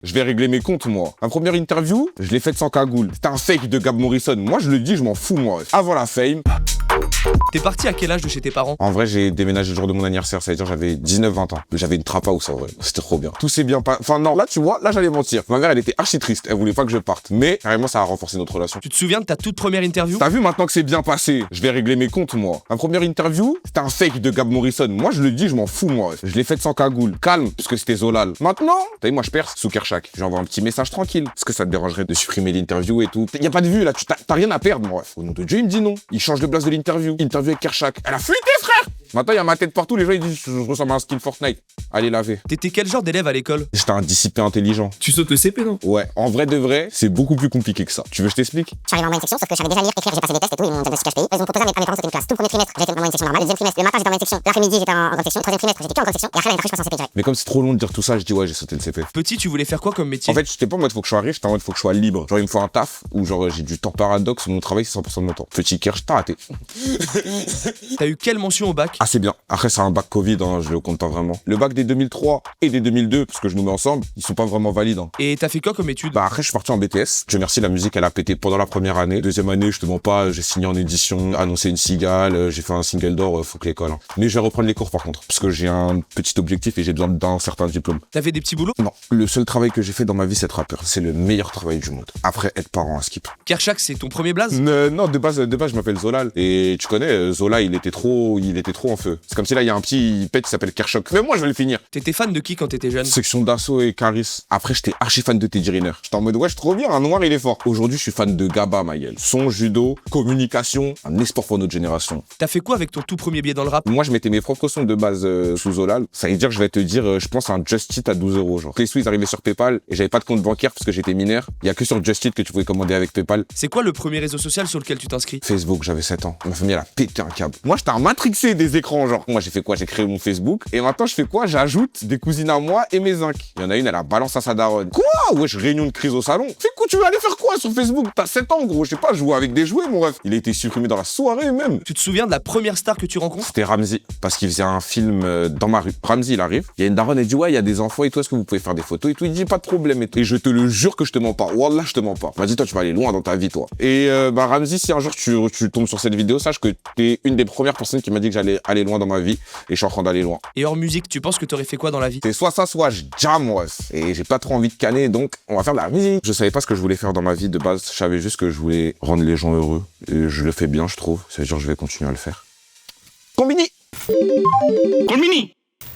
Je vais régler mes comptes, moi. Ma première interview, je l'ai faite sans cagoule. C'était un fake de Gab Morrison. Moi, je le dis, je m'en fous, moi. Avant la fame. T'es parti à quel âge de chez tes parents? En vrai, j'ai déménagé le jour de mon anniversaire, ça veut dire j'avais 19-20 ans. J'avais une trappe house, en vrai. C'était trop bien. Tout s'est bien passé. Enfin, non, là, tu vois, là, j'allais mentir. Ma mère, elle était archi triste. Elle voulait pas que je parte. Mais, carrément, ça a renforcé notre relation. Tu te souviens de ta toute première interview? T'as vu maintenant que c'est bien passé? Je vais régler mes comptes, moi. Ma première interview, c'était un fake de Gab Morrison. Moi, je le dis, je m'en fous, moi. Je l'ai faite sans cagoule. Calme, parce que c'était Zolal. Maintenant, t'as vu, moi, je perce sous Kershak. J'envoie un petit message tranquille. Est-ce que ça te dérangerait de supprimer l'interview et tout? Y a pas de vue, là. T'as rien à perdre, moi. Au nom de Dieu, il me dit non. Il change de place de l'interview. Interview avec Kershak. Elle a fuité, frère! Maintenant, il y a ma tête partout. Les gens, ils disent, je ressemble à un skin Fortnite. Allez laver. T'étais quel genre d'élève à l'école? J'étais un dissipé intelligent. Tu sautes le CP, non? Ouais, en vrai de vrai, c'est beaucoup plus compliqué que ça. Tu veux que je t'explique? Je suis arrivé en moyenne section, sauf que je savais déjà lire, écrire, j'ai passé des tests et tout, ils m'ont diagnostiqué HPI. Ils ont proposé à mes parents, c'était une classe. Tout le premier trimestre, j'étais en moyenne section normale. Le deuxième trimestre, le matin, j'étais en moyenne section. L'après-midi, j'étais en grande section. Troisième trimestre, j'étais que en grande section. Et après, l'année d'après, je passe en CP direct. Mais comme c'est trop long de dire tout ça, je dis ouais, j'ai sauté le CP. Petit, tu voulais faire quoi comme métier? En fait, j'étais pas en mode faut que je sois riche, j'étais en mode faut que je sois libre. Genre, il me faut un taf où genre j'ai du temps paradoxe, mon travail c'est 100% de mon temps. Petit Kersh, t'as raté. T'as eu quelle mention au bac? Assez bien. Après, c'est un bac Covid, hein, je le compte pas vraiment. Le bac des 2003 et des 2002, parce que je nous mets ensemble, ils sont pas vraiment valides. Hein. Et t'as fait quoi comme étude? Bah après, je suis parti en BTS. Dieu merci, la musique, elle a pété pendant la première année. Deuxième année, je te mens pas, j'ai signé en édition, annoncé une cigale, j'ai fait un single d'or, faut que l'école. Hein. Mais je vais reprendre les cours par contre, parce que j'ai un petit objectif et j'ai besoin d'un certain diplôme. T'as fait des petits boulots? Non, le seul travail que j'ai fait dans ma vie, c'est être rappeur. C'est le meilleur travail du monde. Après, être parent à skip. Kershak, c'est ton premier blaze? Non, de base, je m'appelle Zolal. Et tu connais, Zola, il était trop en feu. C'est comme si là, il y a un petit pet qui s'appelle Kershak. Mais moi, je vais le finir. T'étais fan de qui quand t'étais jeune? Section d'assaut et Caris. Après, j'étais archi fan de Teddy Riner. J'étais en mode, ouais, je suis trop bien, un noir, il est fort. Aujourd'hui, je suis fan de Gaba, ma gueule. Son, judo, communication, un espoir pour notre génération. T'as fait quoi avec ton tout premier billet dans le rap? Moi, je mettais mes propres sons de base sous Zolal. Ça veut dire, je vais te dire, je pense à un Just Eat à 12 €, genre. Les sous, ils arrivaient sur PayPal et j'avais pas de compte bancaire parce que j'étais mineur. Il y a que sur Just Eat que tu pouvais commander avec PayPal. C'est quoi le premier réseau social sur lequel tu t'inscris? Facebook, j'avais 7 ans. Ma famille, elle a pété un câble. Moi, j'étais un matrixé des écrans, genre. Moi, j'ai fait quoi? J'ai créé mon Facebook. Et maintenant, je fais quoi? J'ajoute des cousines à moi et mes zincs. Il y en a une, elle a balance à sa daronne. Quoi? Wesh, réunion de crise au salon. Fais quoi? Tu veux aller faire quoi sur Facebook? T'as 7 ans, gros. Je sais pas, jouer avec des jouets, mon ref. Il a été supprimé dans la soirée, même. Tu te souviens de la première star que tu rencontres? C'était Ramzy, parce qu'il faisait un film dans ma rue. Ramzy, il arrive. Il y a une daronne, elle dit, ouais, il y a des enfants et tout, est-ce que vous pouvez faire des photos et tout? Il dit, pas de problème et tout. Et je te le jure que je te mens pas. Wallah, je te mens pas. Il m'a dit, toi, tu vas aller loin dans ta vie, toi. Et Ramzy, si un jour tu tombes sur cette vidéo, sache que t'es une des premières personnes qui m'a dit que j'allais aller loin dans ma vie. Et je suis en train d'aller loin. Et hors musique, tu penses que t'aurais fait quoi dans la vie? C'est soit ça, soit je jam, ref. Et j'ai pas trop envie de canner, donc on va faire de la musique. Je savais pas ce que je voulais faire dans ma vie de base. Je savais juste que je voulais rendre les gens heureux. Et je le fais bien, je trouve. C'est-à-dire, je vais continuer à le faire. Combini! Combini!